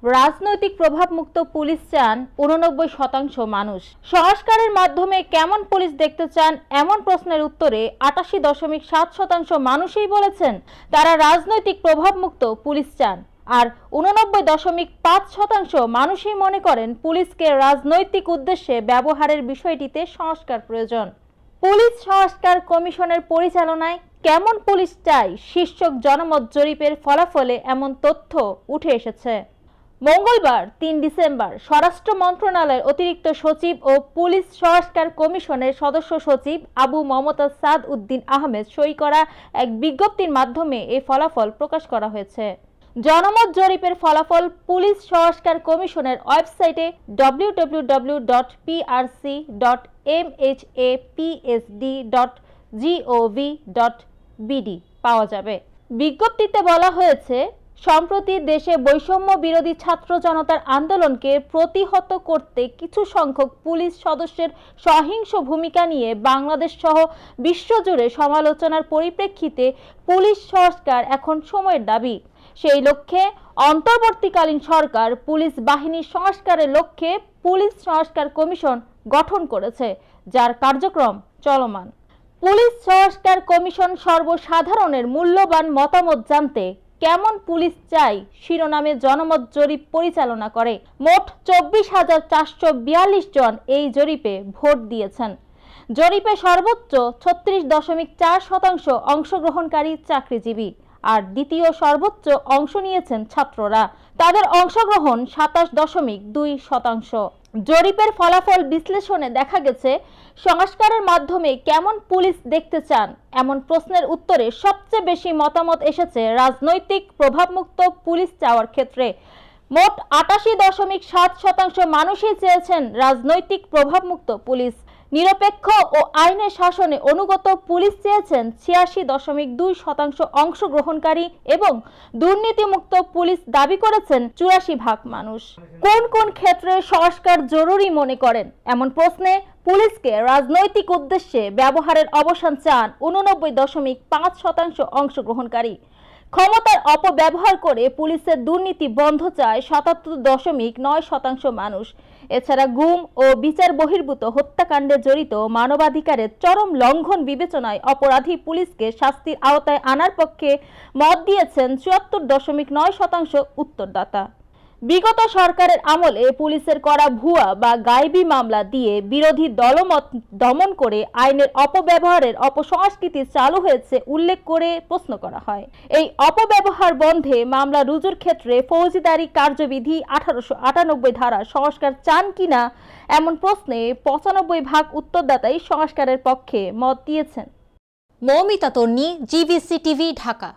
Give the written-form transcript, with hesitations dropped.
রাজনৈতিক প্রভাবমুক্ত পুলিশ চান 89% মানুষ। সংস্কারের মাধ্যমে কেমন পুলিশ দেখতে চান এমন প্রশ্নের উত্তরে 88.7% মানুষই বলেছেন তারা রাজনৈতিক প্রভাবমুক্ত পুলিশ চান, আর 89.5% মানুষই মনে করেন পুলিশকে রাজনৈতিক উদ্দেশ্যে ব্যবহারের বিষয়টিতে সংস্কার প্রয়োজন। পুলিশ সংস্কার কমিশনের পরিচালনায় কেমন পুলিশ চাই শীর্ষক জনমত জরিপের ফলাফলে এমন তথ্য উঠে এসেছে। মঙ্গলবার ৩ ডিসেম্বর স্বরাষ্ট্র মন্ত্রণালয়ের অতিরিক্ত সচিব ও পুলিশ সংস্কার কমিশনের সদস্য সচিব আবু মমতাজ সাদ উদ্দিন আহমেদ সই করা এক বিজ্ঞপ্তির মাধ্যমে এই ফলাফল প্রকাশ করা হয়েছে। জনমত জরিপের ফলাফল পুলিশ সংস্কার কমিশনের ওয়েবসাইটে www.prc.mhapsd.gov.bd পাওয়া যাবে। বিজ্ঞপ্তিতে বলা হয়েছে, সম্প্রতি দেশে বৈষম্য বিরোধী ছাত্র জনতার আন্দোলনকে প্রতিহত করতে কিছু সংখ্যক পুলিশ সদস্যের সহিংস ভূমিকা নিয়ে বাংলাদেশ সহ বিশ্বজুড়ে সমালোচনার পরিপ্রেক্ষিতে পুলিশ সংস্কার এখন সময়ের দাবি। সেই লক্ষ্যে অন্তর্বর্তীকালীন সরকার পুলিশ বাহিনীর সংস্কারের লক্ষ্যে পুলিশ সংস্কার কমিশন গঠন করেছে, যার কার্যক্রম চলমান। পুলিশ সংস্কার কমিশন সর্বসাধারণের মূল্যবান মতামত জানতে কেমন পুলিশ চাই শিরোনামে জনমত জরিপ পরিচালনা করে। মোট 24,442 জন এই জরিপে ভোট দিয়েছেন। জরিপে সর্বোচ্চ 36.4% অংশগ্রহণকারী চাকরিজীবী, আর দ্বিতীয় সর্বোচ্চ অংশ নিয়েছেন ছাত্ররা। তাদের অংশগ্রহণ 27.2%। জরিপের ফলাফল বিশ্লেষণে দেখা গেছে, সংস্কারের মাধ্যমে কেমন পুলিশ দেখতে চান এমন প্রশ্নের উত্তরে সবচেয়ে বেশি মতামত এসেছে রাজনৈতিক প্রভাবমুক্ত পুলিশ চাওয়ার ক্ষেত্রে। মোট 88.7% মানুষই চেয়েছেন রাজনৈতিক প্রভাবমুক্ত পুলিশ। নিরপেক্ষ ও আইনের শাসনে অনুগত পুলিশ চেয়েছেন 86.2% অংশগ্রহণকারী এবং দুর্নীতিমুক্ত পুলিশ দাবি করেছেন 84% মানুষ। কোন কোন ক্ষেত্রে সংস্কার জরুরি মনে করেন এমন প্রশ্নে পুলিশকে রাজনৈতিক উদ্দেশ্যে ব্যবহারের অবসান চান 89.5% অংশগ্রহণকারী। ক্ষমতার অপব্যবহার করে পুলিশের দুর্নীতি বন্ধ চায় 77.9% মানুষ। এছাড়া গুম ও বিচার বহির্ভূত হত্যাকাণ্ডে জড়িত মানবাধিকারের চরম লঙ্ঘন বিবেচনায় অপরাধী পুলিশকে শাস্তির আওতায় আনার পক্ষে মত দিয়েছেন 74.9% উত্তরদাতা। বিগত সরকারের আমলে পুলিশের করা ভুয়া বা গায়েবী মামলা দিয়ে বিরোধী দলমত দমন করে আইনের অপব্যবহারের অপসংস্কৃতি চালু হয়েছে উল্লেখ করে প্রশ্ন করা হয়। এই অপব্যবহার বন্ধে মামলা রুজুর ক্ষেত্রে ফৌজদারি কার্যবিধি 1898 ধারা সংস্কার চান কিনা এমন প্রশ্নে 95% উত্তরদাতাই সংস্কারের পক্ষে মত দিয়েছেন। মৌমিতা তন্নি, GVC টিভি, ঢাকা।